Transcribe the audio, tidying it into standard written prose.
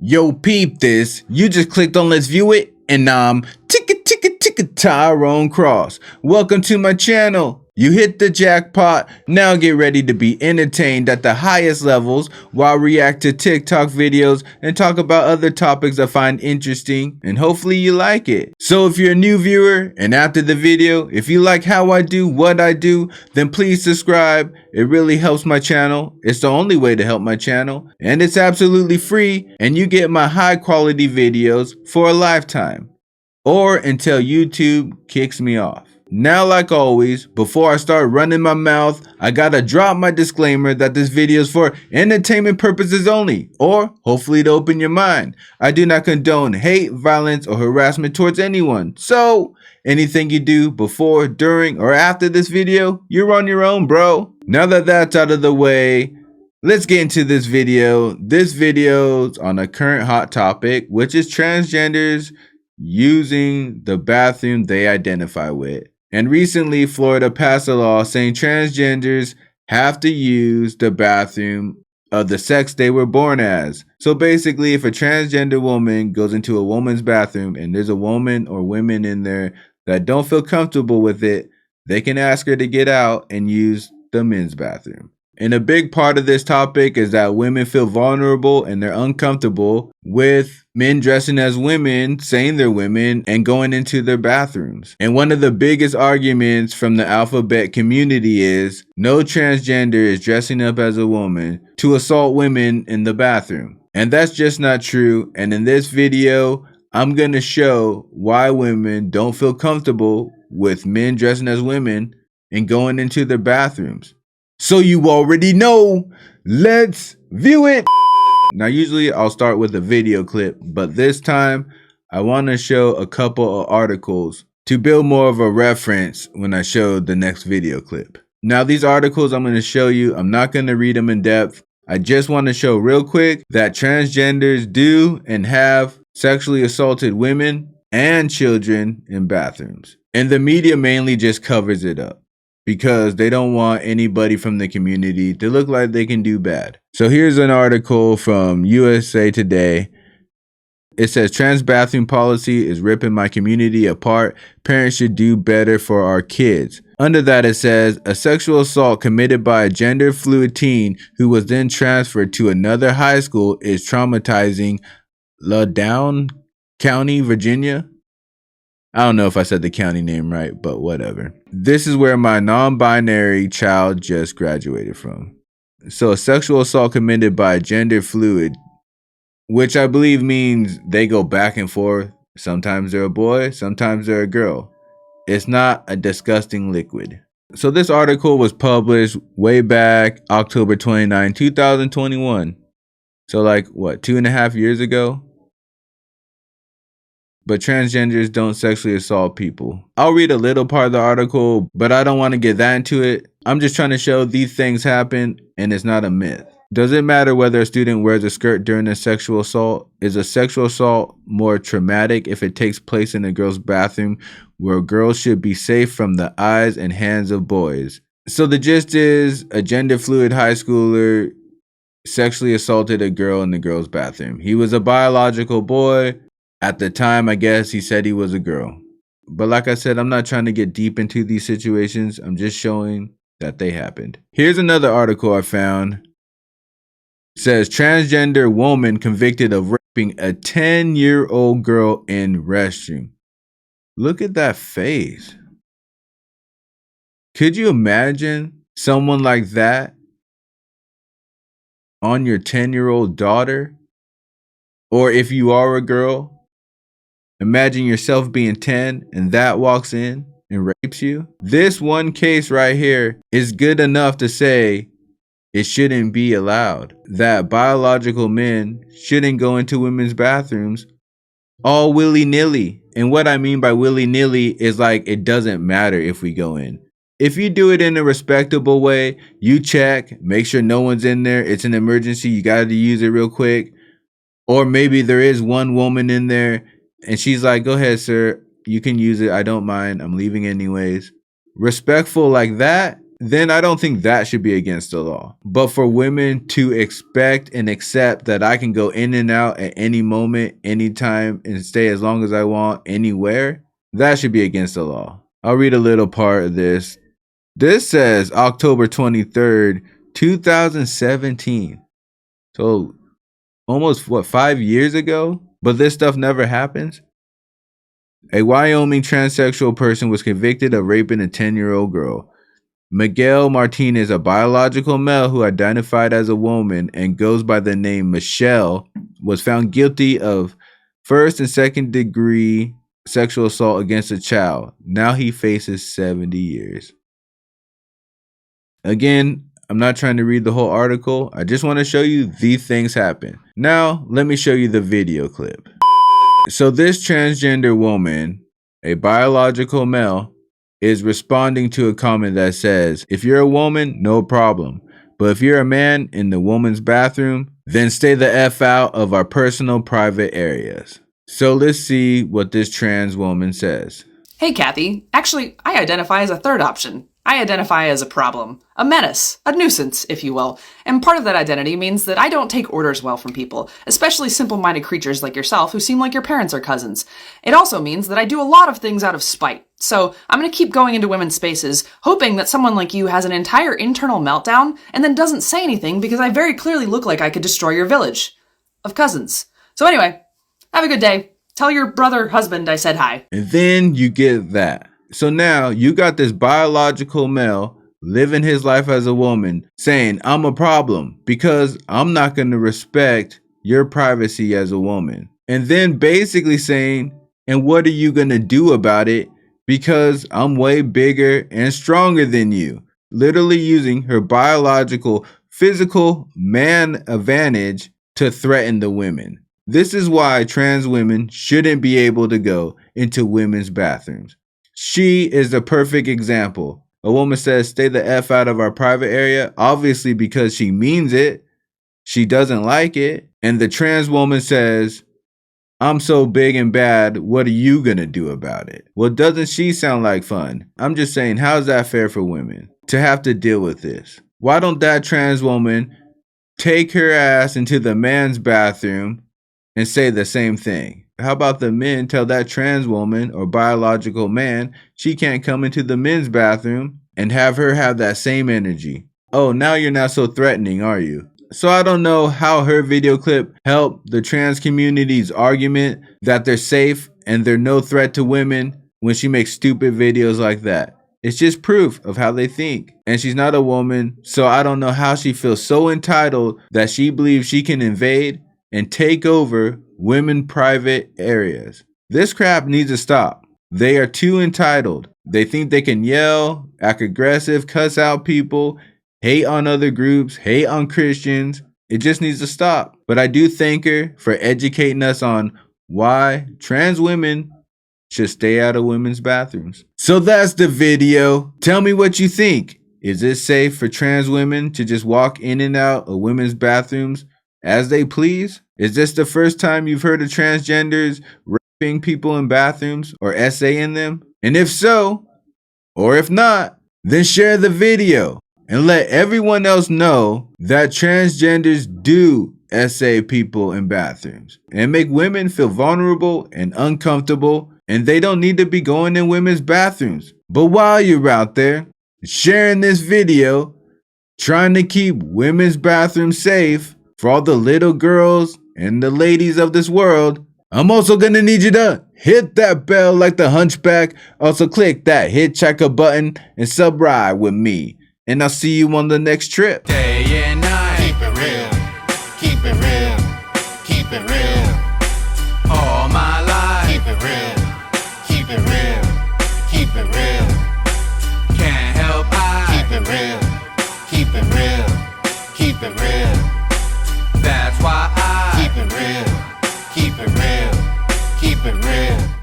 Yo, peep this. You just clicked on let's view it, and ticka Tyrone Cross. Welcome to my channel. You hit the jackpot. Now get ready to be entertained at the highest levels while react to TikTok videos and talk about other topics I find interesting, and hopefully you like it. So if you're a new viewer and after the video, if you like how I do what I do, then please subscribe. It really helps my channel. It's the only way to help my channel, and it's absolutely free, and you get my high quality videos for a lifetime, or until YouTube kicks me off. Now, like always, before I start running my mouth, I gotta drop my disclaimer that this video is for entertainment purposes only, or hopefully to open your mind. I do not condone hate, violence, or harassment towards anyone. So, anything you do before, during, or after this video, you're on your own, bro. Now that that's out of the way, let's get into this video. This video's on a current hot topic, which is transgenders using the bathroom they identify with. And recently, Florida passed a law saying transgenders have to use the bathroom of the sex they were born as. So basically, if a transgender woman goes into a woman's bathroom and there's a woman or women in there that don't feel comfortable with it, they can ask her to get out and use the men's bathroom. And a big part of this topic is that women feel vulnerable and they're uncomfortable with men dressing as women, saying they're women, and going into their bathrooms. And one of the biggest arguments from the alphabet community is no transgender is dressing up as a woman to assault women in the bathroom. And that's just not true. And in this video, I'm going to show why women don't feel comfortable with men dressing as women and going into their bathrooms. So you already know, let's view it. Now usually I'll start with a video clip, but this time I want to show a couple of articles to build more of a reference when I show the next video clip. Now these articles I'm going to show you, I'm not going to read them in depth. I just want to show real quick that transgenders do and have sexually assaulted women and children in bathrooms. And the media mainly just covers it up, because they don't want anybody from the community to look like they can do bad. So here's an article from USA Today. It says, trans bathroom policy is ripping my community apart. Parents should do better for our kids. Under that it says, a sexual assault committed by a gender fluid teen who was then transferred to another high school is traumatizing. Loudoun County, Virginia. I don't know if I said the county name right, but whatever. This is where my non-binary child just graduated from. So a sexual assault committed by a gender fluid, which I believe means they go back and forth. Sometimes they're a boy, sometimes they're a girl. It's not a disgusting liquid. So this article was published way back October 29, 2021. So like what, 2.5 years ago? But transgenders don't sexually assault people. I'll read a little part of the article, but I don't want to get that into it. I'm just trying to show these things happen and it's not a myth. Does it matter whether a student wears a skirt during a sexual assault? Is a sexual assault more traumatic if it takes place in a girl's bathroom, where girls should be safe from the eyes and hands of boys? So the gist is, a gender fluid high schooler sexually assaulted a girl in the girl's bathroom. He was a biological boy. At the time, I guess he said he was a girl. But like I said, I'm not trying to get deep into these situations. I'm just showing that they happened. Here's another article I found. It says, transgender woman convicted of raping a 10-year-old girl in restroom. Look at that face. Could you imagine someone like that on your 10-year-old daughter? Or if you are a girl, imagine yourself being 10 and that walks in and rapes you. This one case right here is good enough to say it shouldn't be allowed. That biological men shouldn't go into women's bathrooms all willy-nilly. And what I mean by willy-nilly is like, it doesn't matter if we go in. If you do it in a respectable way, you check, make sure no one's in there. It's an emergency. You got to use it real quick. Or maybe there is one woman in there and she's like, go ahead, sir. You can use it. I don't mind. I'm leaving anyways. Respectful like that, then I don't think that should be against the law. But for women to expect and accept that I can go in and out at any moment, anytime, and stay as long as I want anywhere, that should be against the law. I'll read a little part of this. This says October 23rd, 2017. So almost, 5 years ago? But this stuff never happens? A Wyoming transsexual person was convicted of raping a 10-year-old girl. Miguel Martinez, a biological male who identified as a woman and goes by the name Michelle, was found guilty of first and second degree sexual assault against a child. Now he faces 70 years. Again, I'm not trying to read the whole article. I just want to show you these things happen. Now, let me show you the video clip. So this transgender woman, a biological male, is responding to a comment that says, if you're a woman, no problem. But if you're a man in the woman's bathroom, then stay the F out of our personal private areas. So let's see what this trans woman says. Hey, Kathy. Actually, I identify as a third option. I identify as a problem, a menace, a nuisance, if you will. And part of that identity means that I don't take orders well from people, especially simple-minded creatures like yourself who seem like your parents are cousins. It also means that I do a lot of things out of spite. So I'm going to keep going into women's spaces, hoping that someone like you has an entire internal meltdown and then doesn't say anything because I very clearly look like I could destroy your village of cousins. So anyway, have a good day. Tell your brother husband I said hi. And then you get that. So now you got this biological male living his life as a woman saying, I'm a problem because I'm not going to respect your privacy as a woman. And then basically saying, and what are you going to do about it? Because I'm way bigger and stronger than you. Literally using her biological, physical man advantage to threaten the women. This is why trans women shouldn't be able to go into women's bathrooms. She is the perfect example. A woman says, stay the F out of our private area, obviously because she means it. She doesn't like it. And the trans woman says, I'm so big and bad, what are you going to do about it? Well, doesn't she sound like fun? I'm just saying, how's that fair for women to have to deal with this? Why don't that trans woman take her ass into the man's bathroom and say the same thing? How about the men tell that trans woman or biological man she can't come into the men's bathroom and have her have that same energy? Oh, now you're not so threatening, are you? So I don't know how her video clip helped the trans community's argument that they're safe and they're no threat to women when she makes stupid videos like that. It's just proof of how they think. And she's not a woman, so I don't know how she feels so entitled that she believes she can invade and take over women private areas. This crap needs to stop. They are too entitled. They think they can yell, act aggressive, cuss out people, hate on other groups, hate on Christians. It just needs to stop. But I do thank her for educating us on why trans women should stay out of women's bathrooms. So that's the video. Tell me what you think. Is it safe for trans women to just walk in and out of women's bathrooms as they please? Is this the first time you've heard of transgenders raping people in bathrooms or essaying them? And if so, or if not, then share the video and let everyone else know that transgenders do essay people in bathrooms and make women feel vulnerable and uncomfortable, and they don't need to be going in women's bathrooms. But while you're out there sharing this video, trying to keep women's bathrooms safe for all the little girls and the ladies of this world, I'm also gonna need you to hit that bell like the hunchback. Also click that hitchhiker button and subscribe with me. And I'll see you on the next trip. Day and night. Keep it real. Keep it real. Keep it real. All my life. Keep it real. Keep it real. Keep it real. Can't help Keep it real. Keep it real. Keep it real. That's why keep it real. Keep it real. Keep it real.